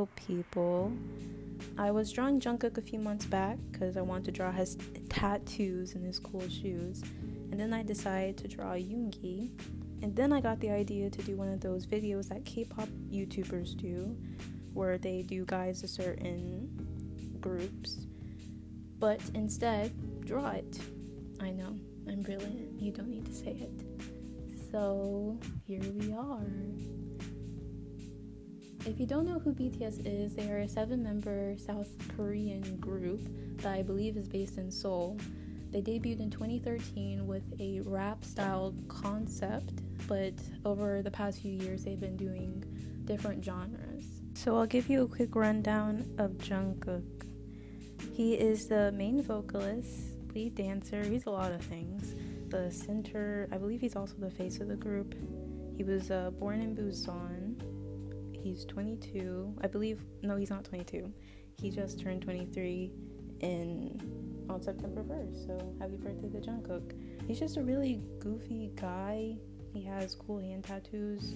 Hello people. I was drawing Jungkook a few months back because I wanted to draw his tattoos and his cool shoes, and then I decided to draw Yoongi, and then I got the idea to do one of those videos that K-pop YouTubers do where they do guys to certain groups, but instead draw it. I know, I'm brilliant, you don't need to say it. So here we are. If you don't know who BTS is, they are a 7-member South Korean group that I believe is based in Seoul. They debuted in 2013 with a rap-styled concept, but over the past few years they've been doing different genres. So I'll give you a quick rundown of Jungkook. He is the main vocalist, lead dancer, he's a lot of things. The center, I believe he's also the face of the group. He was born in Busan. He's 22. I believe, no, he's not 22. He just turned 23 on September 1st. So happy birthday to Jungkook. He's just a really goofy guy. He has cool hand tattoos.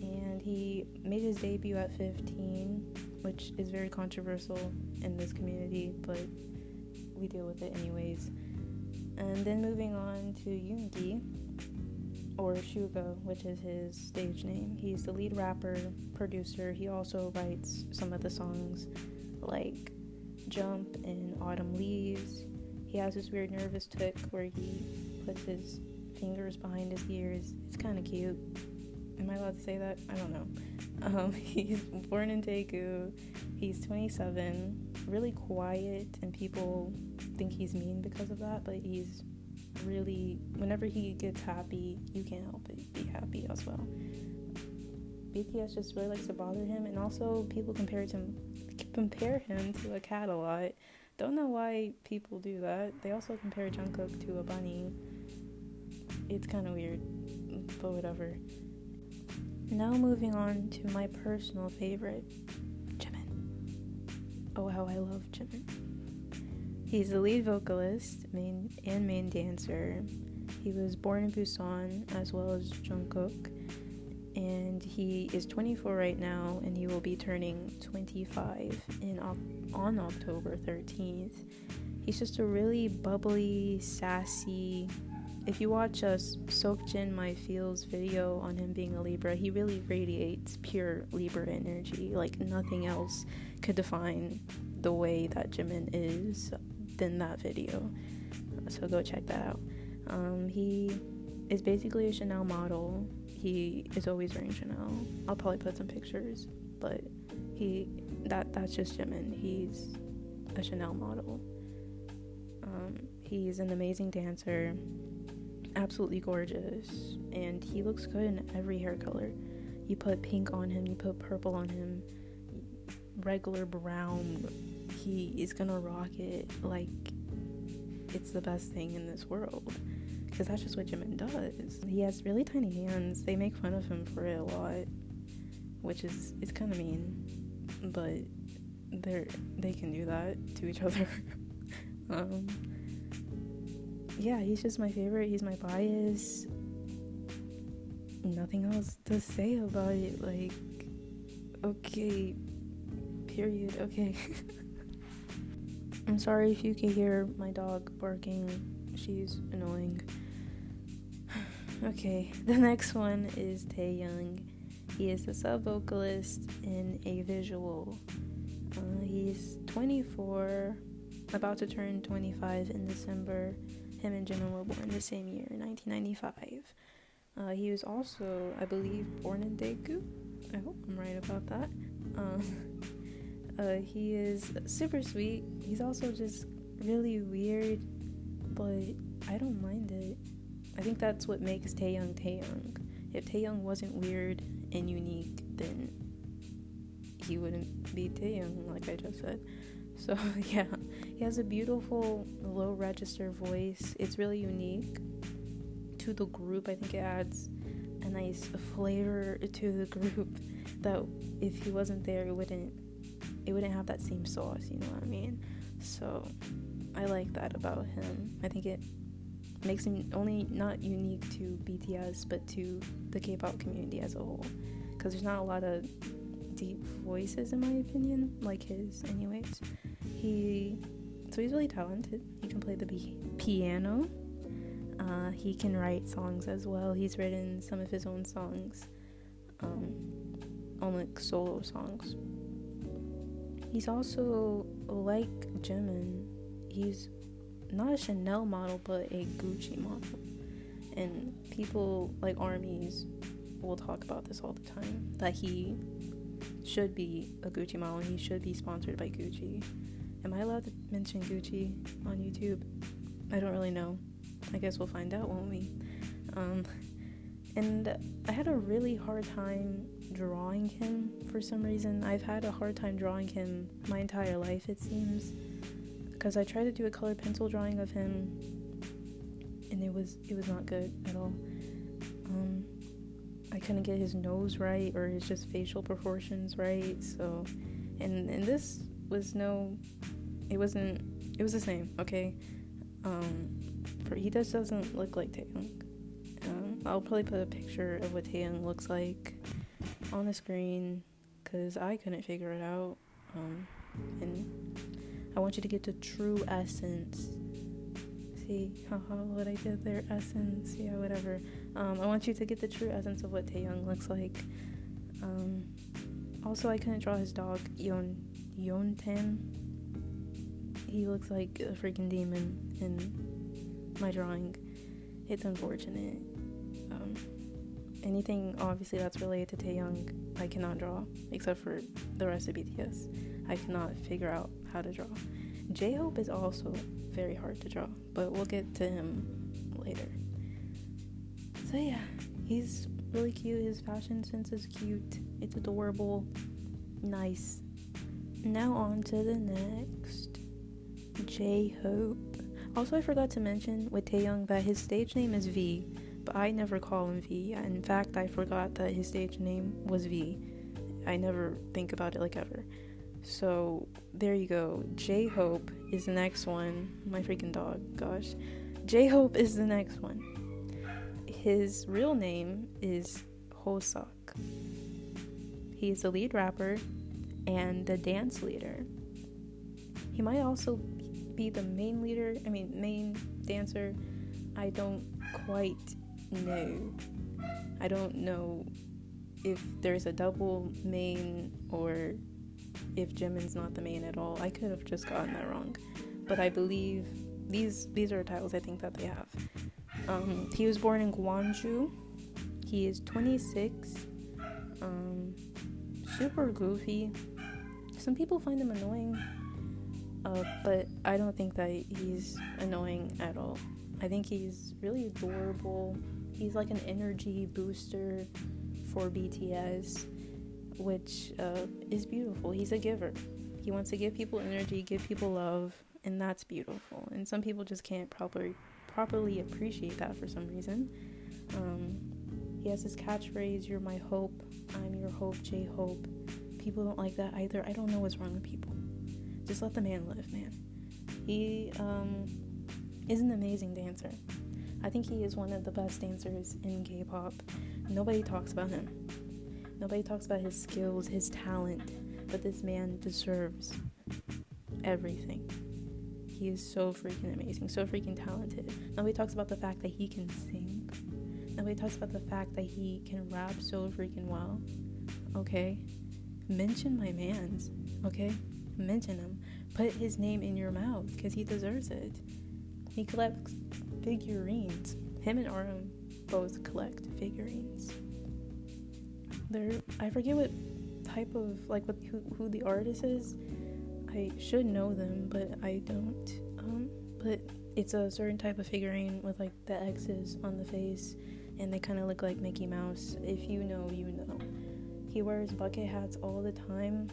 And he made his debut at 15, which is very controversial in this community, but we deal with it anyways. And then moving on to Yoongi, or Suga, which is his stage name. He's the lead rapper, producer. He also writes some of the songs like Jump and Autumn Leaves. He has this weird nervous tic where he puts his fingers behind his ears. It's kind of cute. Am I allowed to say that? I don't know. He's born in Daegu. He's 27, really quiet, and people think he's mean because of that, but he's really, whenever he gets happy, you can't help but be happy as well. BTS just really likes to bother him, and also people compare him to a cat a lot. Don't know why people do that. They also compare Jungkook to a bunny. It's kind of weird, but whatever. Now moving on to my personal favorite, Jimin. Oh, how I love Jimin. He's the lead vocalist, main dancer. He was born in Busan as well as Jungkook, and he is 24 right now, and he will be turning 25 on October 13th. He's just a really bubbly, sassy. If you watch Seokjin My Feels video on him being a Libra, he really radiates pure Libra energy. Like nothing else could define the way that Jimin is than that video. So go check that out. He is basically a Chanel model. He is always wearing Chanel. I'll probably put some pictures, but that's just Jimin. He's a Chanel model. He's an amazing dancer. Absolutely gorgeous, and he looks good in every hair color. You put pink on him, you put purple on him, regular brown, he is gonna rock it like it's the best thing in this world, because that's just what Jimin does. He has really tiny hands. They make fun of him for it a lot, which is, it's kind of mean, but they can do that to each other. Yeah, he's just my favorite. He's my bias. Nothing else to say about it. Like, okay, period. Okay. I'm sorry if you can hear my dog barking. She's annoying. Okay, the next one is Taehyung. He is the sub-vocalist in a visual. He's 24, about to turn 25 in December. Him and Jimin were born the same year, 1995. He was also, I believe, born in Daegu. I hope I'm right about that. He is super sweet. He's also just really weird, but I don't mind it. I think that's what makes Taehyung Taehyung. If Taehyung wasn't weird and unique, then he wouldn't be Taehyung, like I just said. So yeah, he has a beautiful low register voice. It's really unique to the group. I think it adds a nice flavor to the group that if he wasn't there, it wouldn't have that same sauce, you know what I mean? So I like that about him. I think it makes him only not unique to BTS, but to the K-pop community as a whole, because there's not a lot of deep voices, in my opinion, like his. Anyways, he's really talented. He can play the piano. He can write songs as well. He's written some of his own songs, on like solo songs. He's also, like Jimin, he's not a Chanel model, but a Gucci model. And people like armies will talk about this all the time, that he should be a Gucci model. He should be sponsored by Gucci. Am I allowed to mention Gucci on YouTube? I don't really know. I guess we'll find out, won't we? And I had a really hard time drawing him for some reason. I've had a hard time drawing him my entire life, it seems, because I tried to do a colored pencil drawing of him, and it was not good at all. I couldn't get his nose right, or his just facial proportions right. So, and this was it was the same. Okay, he just doesn't look like Taehyung. I'll probably put a picture of what Taehyung looks like on the screen, because I couldn't figure it out. And I want you to get the true essence. See what I did there? Essence, yeah, whatever. I want you to get the true essence of what Taehyung looks like. Also, I couldn't draw his dog, Yeontan. He looks like a freaking demon in my drawing. It's unfortunate. Anything obviously that's related to Taehyung, I cannot draw, except for the rest of BTS. I cannot figure out how to draw. J-Hope is also very hard to draw, but we'll get to him later. So yeah, he's really cute. His fashion sense is cute. It's adorable. Nice. Now on to the next. J-Hope. Also, I forgot to mention with Taehyung that his stage name is V, but I never call him V. In fact, I forgot that his stage name was V. I never think about it like ever. So there you go. J-Hope is the next one. My freaking dog, gosh. J-Hope is the next one. His real name is Hoseok. He is the lead rapper and the dance leader. He might also be the main dancer. I don't quite know. I don't know if there's a double main or if Jimin's not the main at all. I could have just gotten that wrong, but I believe these are titles I think that they have. He was born in Gwangju. He is 26. Super goofy. Some people find him annoying, but I don't think that he's annoying at all. I think he's really adorable. He's like an energy booster for BTS, which is beautiful. He's a giver. He wants to give people energy, give people love, and that's beautiful. And some people just can't properly appreciate that for some reason. He has his catchphrase, "You're my hope, I'm your hope, J-Hope." People don't like that either. I don't know what's wrong with people. Just let the man live, man. He is an amazing dancer. I think he is one of the best dancers in K-pop. Nobody talks about him. Nobody talks about his skills, his talent, but this man deserves everything. He is so freaking amazing, so freaking talented. Nobody talks about the fact that he can sing. Nobody talks about the fact that he can rap so freaking well. Okay? Mention my mans. Okay? Mention him. Put his name in your mouth, because he deserves it. He collects figurines. Him and RM both collect figurines. I forget what type of, who the artist is. I should know them, but I don't. But it's a certain type of figurine with the X's on the face, and they kind of look like Mickey Mouse. If you know, you know. He wears bucket hats all the time,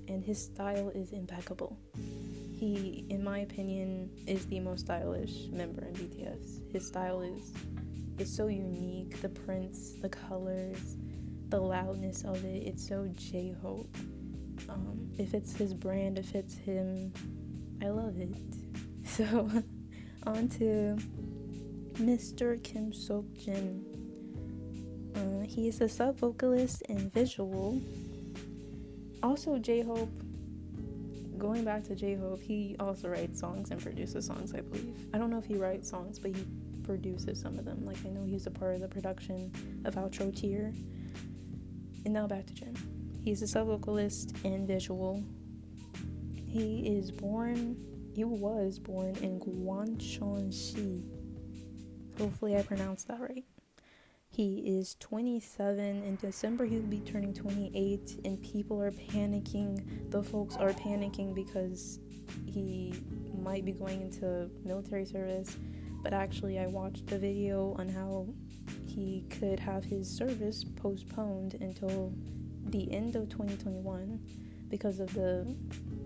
and his style is impeccable. He, in my opinion, is the most stylish member in BTS. His style is so unique. The prints, the colors, the loudness of it, it's so J-Hope. If it's his brand, if it's him, I love it. So, on to Mr. Kim Sulkin. He is a sub-vocalist and visual. Also, J-Hope, going back to J-Hope, he also writes songs and produces songs, I believe. I don't know if he writes songs, but he produces some of them. Like, I know he's a part of the production of Outro Tier. And now back to Jin. He's a sub-vocalist and visual. He was born in Guangchongxi. Hopefully I pronounced that right. He is 27. In December, he'll be turning 28, and people are panicking. The folks are panicking because he might be going into military service. But actually, I watched a video on how he could have his service postponed until the end of 2021 because of the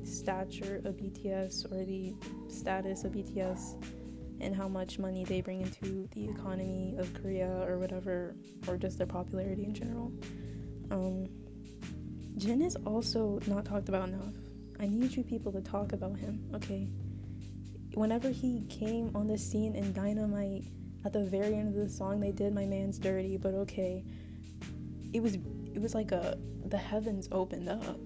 stature of BTS, or the status of BTS, and how much money they bring into the economy of Korea or whatever, or just their popularity in general. Jin is also not talked about enough. I need you people to talk about him, okay? Whenever he came on the scene in Dynamite, at the very end of the song, they did My Man's Dirty, but okay. It was like the heavens opened up.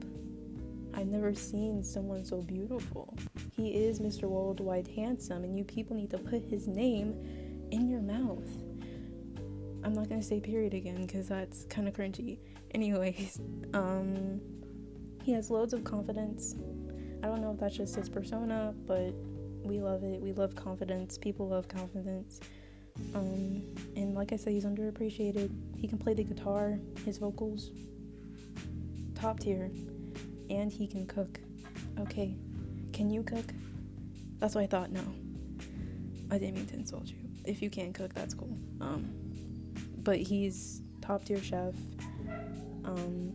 I've never seen someone so beautiful. He is Mr. Worldwide Handsome, and you people need to put his name in your mouth. I'm not gonna say period again, because that's kind of cringy. Anyways, he has loads of confidence. I don't know if that's just his persona, but we love it. We love confidence. People love confidence. And like I said, he's underappreciated. He can play the guitar, his vocals, top tier, and he can cook. Okay, can you cook? That's what I thought. No, I didn't mean to insult you. If you can't cook, that's cool. But he's top tier chef.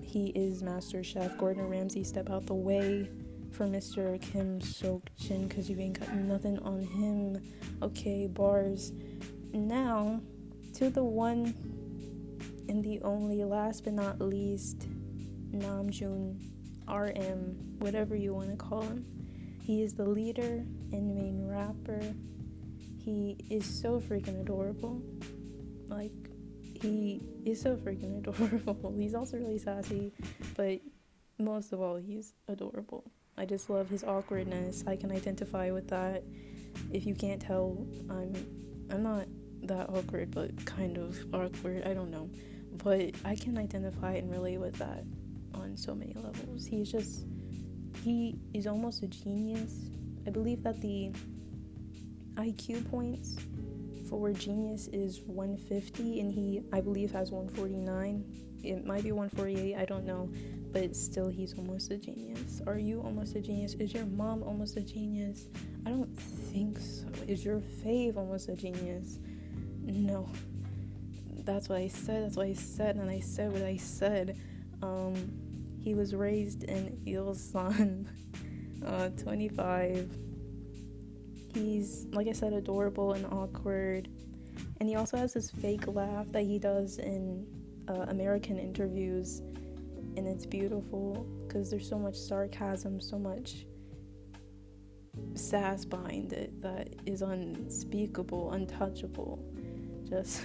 He is master chef. Gordon Ramsay, step out the way for Mr. Kim Sulkin, because you ain't got nothing on him. Okay, bars. Now, to the one and the only, last but not least, Namjoon, RM, whatever you want to call him. He is the leader and main rapper. He is so freaking adorable. Like, he is so freaking adorable. He's also really sassy, but most of all, he's adorable. I just love his awkwardness. I can identify with that. If you can't tell, I'm not that awkward, but kind of awkward. I don't know. But I can identify and relate with that on so many levels. He is almost a genius. I believe that the IQ points for genius is 150, and he, I believe, has 149. It might be 148, I don't know. But still, he's almost a genius. Are you almost a genius? Is your mom almost a genius? I don't think so. Is your fave almost a genius? No. That's what I said, and I said what I said. He was raised in Ilsan, 25. He's, like I said, adorable and awkward. And he also has this fake laugh that he does in American interviews. And it's beautiful because there's so much sarcasm, so much sass behind it that is unspeakable, untouchable. Just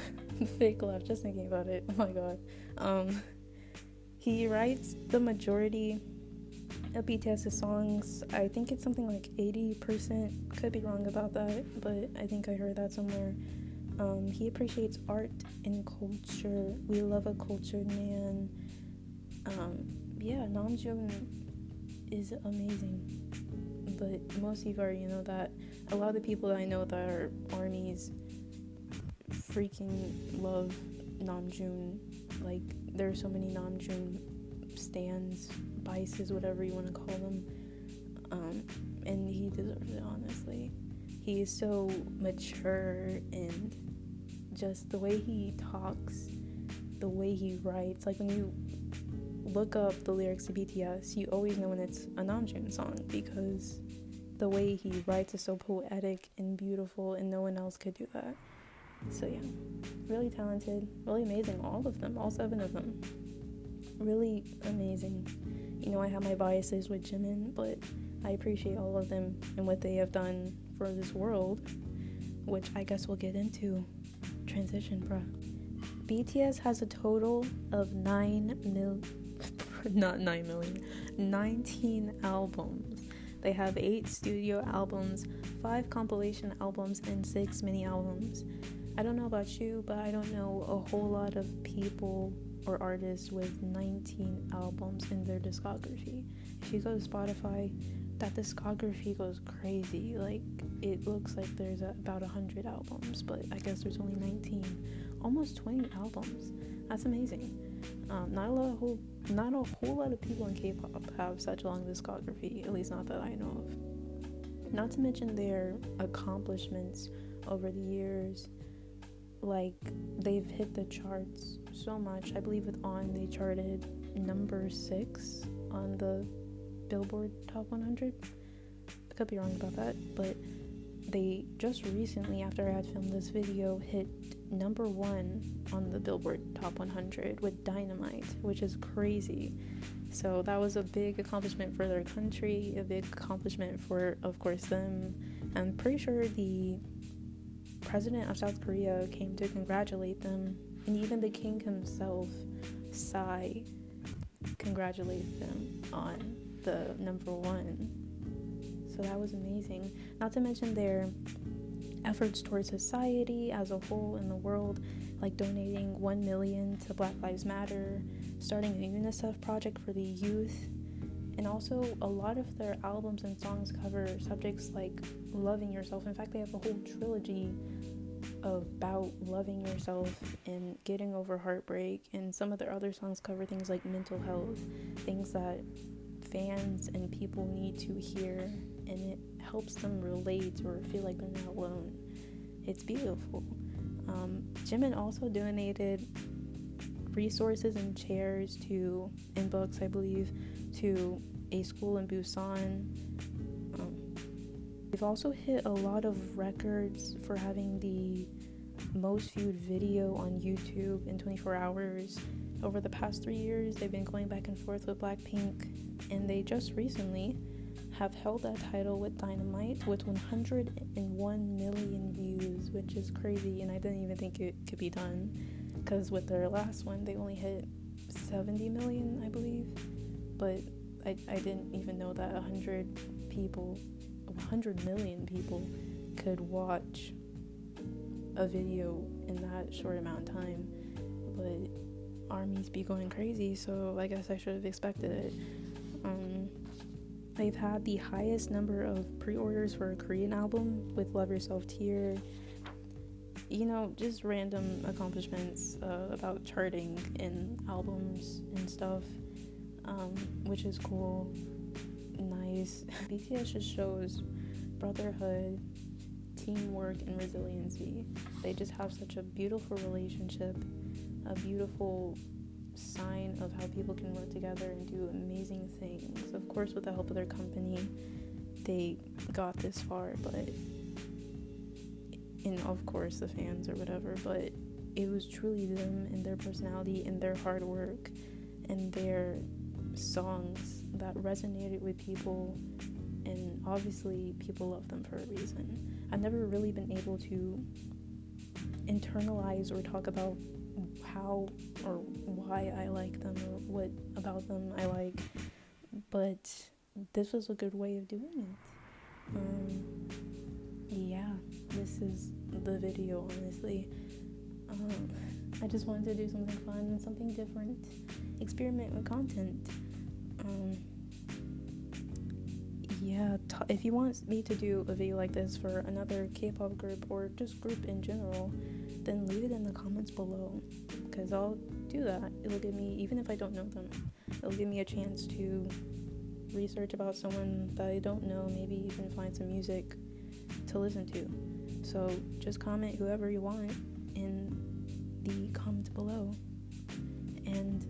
fake laugh, just thinking about it. Oh my god. He writes the majority of BTS's songs. I think it's something like 80%. Could be wrong about that, but I think I heard that somewhere. He appreciates art and culture. We love a cultured man. Namjoon is amazing, but most of you already know that. A lot of the people that I know that are armies freaking love Namjoon. Like, there are so many Namjoon stans, biases, whatever you want to call them, and he deserves it, honestly. He is so mature, and just the way he talks, the way he writes, like when you look up the lyrics to BTS, you always know when it's a Namjoon song, because the way he writes is so poetic and beautiful, and no one else could do that. So yeah, really talented, really amazing, all of them, all 7 of them, really amazing. You know, I have my biases with Jimin, but I appreciate all of them and what they have done for this world, which I guess we'll get into. Transition, bruh. BTS has a total of 9 million. not 9 million, 19 albums. They have 8 studio albums, 5 compilation albums, and 6 mini albums. I don't know about you, but I don't know a whole lot of people or artists with 19 albums in their discography. If you go to Spotify, that discography goes crazy. Like, it looks like there's about 100 albums, but I guess there's only 19. Almost 20 albums. That's amazing. Not a whole lot of people in K-pop have such a long discography, at least not that I know of. Not to mention their accomplishments over the years. Like, they've hit the charts so much. I believe with On, they charted number 6 on the Billboard Top 100. I could be wrong about that, but they just recently, after I had filmed this video, hit number 1 on the Billboard Top 100 with Dynamite, which is crazy. So that was a big accomplishment for their country, a big accomplishment for, of course, them. I'm pretty sure the president of South Korea came to congratulate them, and even the king himself, Psy, congratulated them on the number 1. So that was amazing. Not to mention their efforts towards society as a whole in the world, like donating 1 million to Black Lives Matter, starting a UNICEF project for the youth, and also a lot of their albums and songs cover subjects like loving yourself. In fact, they have a whole trilogy about loving yourself and getting over heartbreak, and some of their other songs cover things like mental health, things that fans and people need to hear, and it helps them relate or feel like they're not alone. It's beautiful. Jimin also donated resources and chairs and books, I believe, to a school in Busan. They've also hit a lot of records for having the most viewed video on YouTube in 24 hours. Over the past 3 years, they've been going back and forth with Blackpink, and they just recently have held that title with Dynamite with 101 million views, which is crazy, and I didn't even think it could be done, because with their last one, they only hit 70 million, I believe, but I didn't even know that 100 million people could watch a video in that short amount of time. But armies be going crazy, so I guess I should have expected it. They've had the highest number of pre-orders for a Korean album with Love Yourself tier. You know, just random accomplishments about charting in albums and stuff, which is cool. Nice. BTS just shows brotherhood, teamwork, and resiliency. They just have such a beautiful relationship, a beautiful sign of how people can work together and do amazing things. Of course, with the help of their company, they got this far, and of course the fans or whatever, but it was truly them and their personality and their hard work and their songs that resonated with people, and obviously people love them for a reason. I've never really been able to internalize or talk about how or why I like them or what about them I like, but this was a good way of doing it. Yeah, this is the video, honestly. I just wanted to do something fun and something different, experiment with content. If you want me to do a video like this for another K-pop group or just group in general, then leave it in the comments below, because I'll do that. It'll give me, even if I don't know them, it'll give me a chance to research about someone that I don't know, maybe even find some music to listen to. So just comment whoever you want in the comments below, and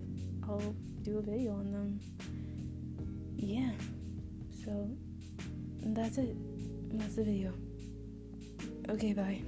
I'll do a video on them. Yeah, so that's it. That's the video. Okay, bye.